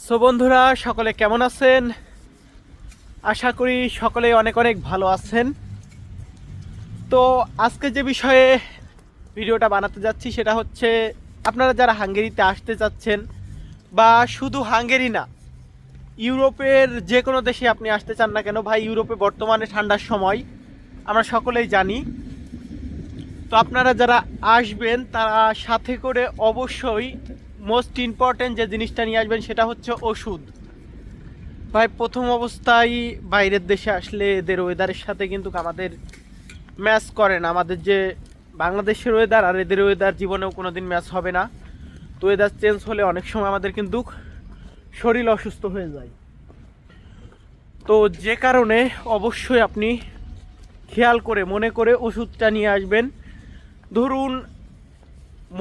So বন্ধুরা, সকলে কেমন আছেন? আশা করি সকলে অনেক অনেক ভালো আছেন। তো আজকে যে বিষয়ে ভিডিওটা বানাতে যাচ্ছি সেটা হচ্ছে, আপনারা যারা হাঙ্গেরিতে আসতে চাচ্ছেন, বা শুধু হাঙ্গেরি না, ইউরোপের যে কোনো দেশে আপনি আসতে চান না কেন ভাই, ইউরোপে বর্তমানে ঠান্ডার সময়, আমরা সকলেই জানি। তো আপনারা যারা আসবেন তারা সাথে করে অবশ্যই মোস্ট ইম্পর্টেন্ট যে জিনিসটা নিয়ে আসবেন সেটা হচ্ছে ওষুধ। ভাই প্রথম অবস্থায় বাইরের দেশে আসলে এদের ওয়েদারের সাথে কিন্তু আমাদের ম্যাচ করে না। আমাদের যে বাংলাদেশের ওয়েদার আর এদের ওয়েদার জীবনেও কোনো দিন ম্যাচ হবে না। তো ওয়েদার চেঞ্জ হলে অনেক সময় আমাদের কিন্তু শরীর অসুস্থ হয়ে যায়। তো যে কারণে অবশ্যই আপনি খেয়াল করে মনে করে ওষুধটা নিয়ে আসবেন। ধরুন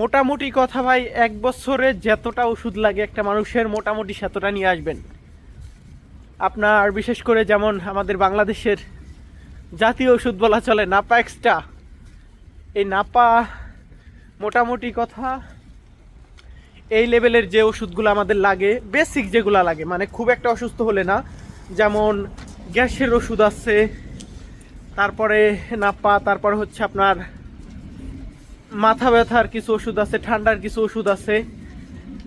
মোটামুটি কথা ভাই, 1 বছরে যতটা ওষুধ লাগে একটা মানুষের, মোটামুটি সেতটা নিয়ে আসবেন। আপনার বিশেষ করে যেমন আমাদের বাংলাদেশের জাতীয় ওষুধ বলা চলে নাপা এক্সট্রা, এই নাপা মোটামুটি কথা এই লেভেলের যে ওষুধগুলো আমাদের লাগে, বেসিক যেগুলো লাগে, মানে খুব একটা অসুস্থ হলে না, যেমন গ্যাসের ওষুধ আছে, তারপরে নাপা, তারপর হচ্ছে আপনার মাথা ব্যথার কিছু ওষুধ আছে, ঠান্ডার কিছু ওষুধ আছে।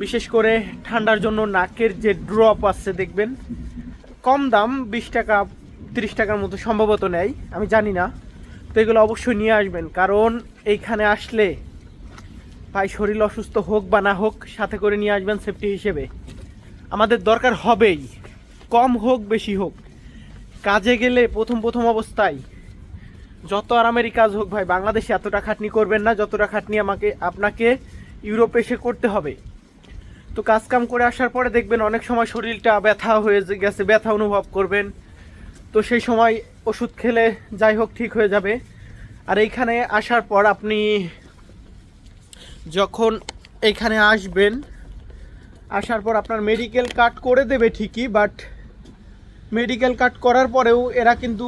বিশেষ করে ঠান্ডার জন্য নাকের যে ড্রপ আছে দেখবেন, কম দাম, 20 টাকা 30 টাকার মতো সম্ভবত নেয়, আমি জানি না। তো এগুলো অবশ্যই নিয়ে আসবেন, কারণ এইখানে আসলে ভাই শরীর অসুস্থ হোক বা না হোক সাথে করে নিয়ে আসবেন সেফটি হিসেবে। আমাদের দরকার হবেই, কম হোক বেশি হোক। কাজে গেলে প্রথম অবস্থায় যত আরামেরই কাজ হোক ভাই, বাংলাদেশে এতটা খাটনি করবেন না যতটা খাটনি আপনাকে ইউরোপে এসে করতে হবে। তো কাজকাম করে আসার পরে দেখবেন অনেক সময় শরীরটা ব্যথা হয়ে গেছে, ব্যথা অনুভব করবেন। তো সেই সময় ওষুধ খেলে যাই হোক ঠিক হয়ে যাবে। আর এইখানে আসার পর আপনি যখন এইখানে আসবেন, আসার পর আপনার মেডিকেল কার্ড করে দেবে ঠিকই, বাট মেডিকেল কার্ড করার পরেও এরা কিন্তু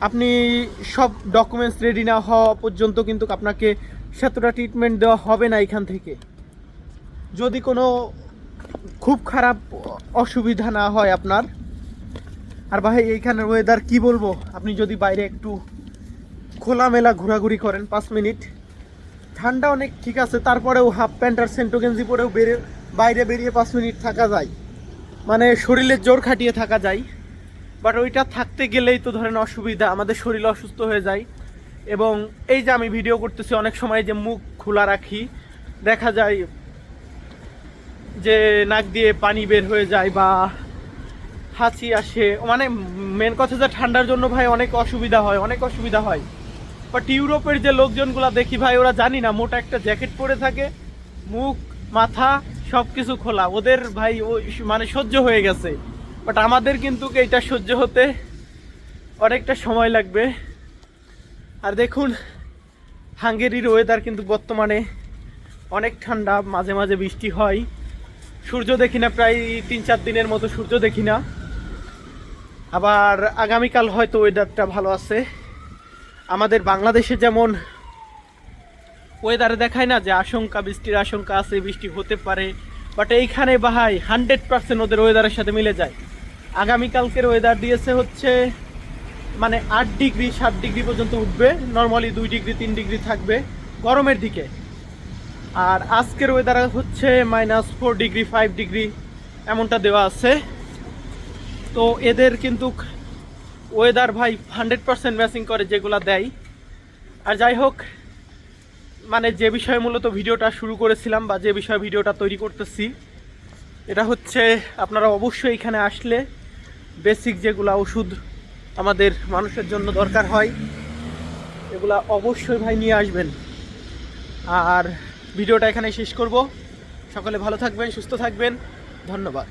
আপনি সব ডকুমেন্টস রেডি না হওয়া পর্যন্ত কিন্তু আপনাকে সেতটা ট্রিটমেন্ট দেওয়া হবে না এখান থেকে, যদি কোনো খুব খারাপ অসুবিধা না হয় আপনার। আর ভাই এইখানের ওয়েদার কি বলবো, আপনি যদি বাইরে একটু খোলামেলা ঘোরাঘুরি করেন 5 মিনিট, ঠান্ডা অনেক ঠিক আছে, তারপরেও হাফ প্যান্ট আর সেন্টো গেঞ্জি পরেও বাইরে বেরিয়ে 5 মিনিট থাকা যায়, মানে শরীরের জোর খাটিয়ে থাকা যায়। বাট ওইটা থাকতে গেলেই তো ধরেন অসুবিধা, আমাদের শরীর অসুস্থ হয়ে যায়। এবং এই যে আমি ভিডিও করতেছি, অনেক সময় যে মুখ খোলা রাখি, দেখা যায় যে নাক দিয়ে পানি বের হয়ে যায় বা হাঁচি আসে, মানে মেন কথা যে ঠান্ডার জন্য ভাই অনেক অসুবিধা হয়। বাট ইউরোপের যে লোকজনগুলো দেখি ভাই, ওরা জানি না মোটা একটা জ্যাকেট পরে থাকে, মুখ মাথা সব কিছু খোলা, ওদের ভাই ওই মানে সহ্য হয়ে গেছে। বাট আমাদের কিন্তু এটা সহ্য হতে অনেকটা সময় লাগবে। আর দেখুন হাঙ্গেরির ওয়েদার কিন্তু বর্তমানে অনেক ঠান্ডা, মাঝে মাঝে বৃষ্টি হয়, সূর্য দেখি না, প্রায় 3-4 দিনের মতো সূর্য দেখি না। আবার আগামীকাল হয়তো ওয়েদারটা ভালো আছে। আমাদের বাংলাদেশে যেমন ওয়েদারে দেখায় না যে আশঙ্কা, বৃষ্টির আশঙ্কা আছে, বৃষ্টি হতে পারে, বাট এইখানে ভাই 100% ওদের ওয়েদারের সাথে মিলে যায়। আগামীকালকের ওয়েদার দিয়েছে হচ্ছে মানে 8 ডিগ্রি 7 ডিগ্রি পর্যন্ত উঠবে, নর্মালি 2 ডিগ্রি 3 ডিগ্রি থাকবে গরমের দিকে। আর আজকের ওয়েদার হচ্ছে -4 ডিগ্রি 5 ডিগ্রি এমনটা দেওয়া আছে। তো এদের কিন্তু ওয়েদার ভাই 100% ম্যাচিং করে যেগুলো দেয়। আর যাই হোক, মানে যে বিষয়ে মূলত ভিডিওটা শুরু করেছিলাম বা যে বিষয়ে ভিডিওটা তৈরি করতেছি, এটা হচ্ছে আপনারা অবশ্যই এখানে আসলে বেসিক যেগুলা ওষুধ আমাদের মানুষের জন্য দরকার হয়, এগুলা অবশ্যই ভাই নিয়ে আসবেন। আর ভিডিওটা এখানে শেষ করব। সকলে ভালো থাকবেন, সুস্থ থাকবেন, ধন্যবাদ।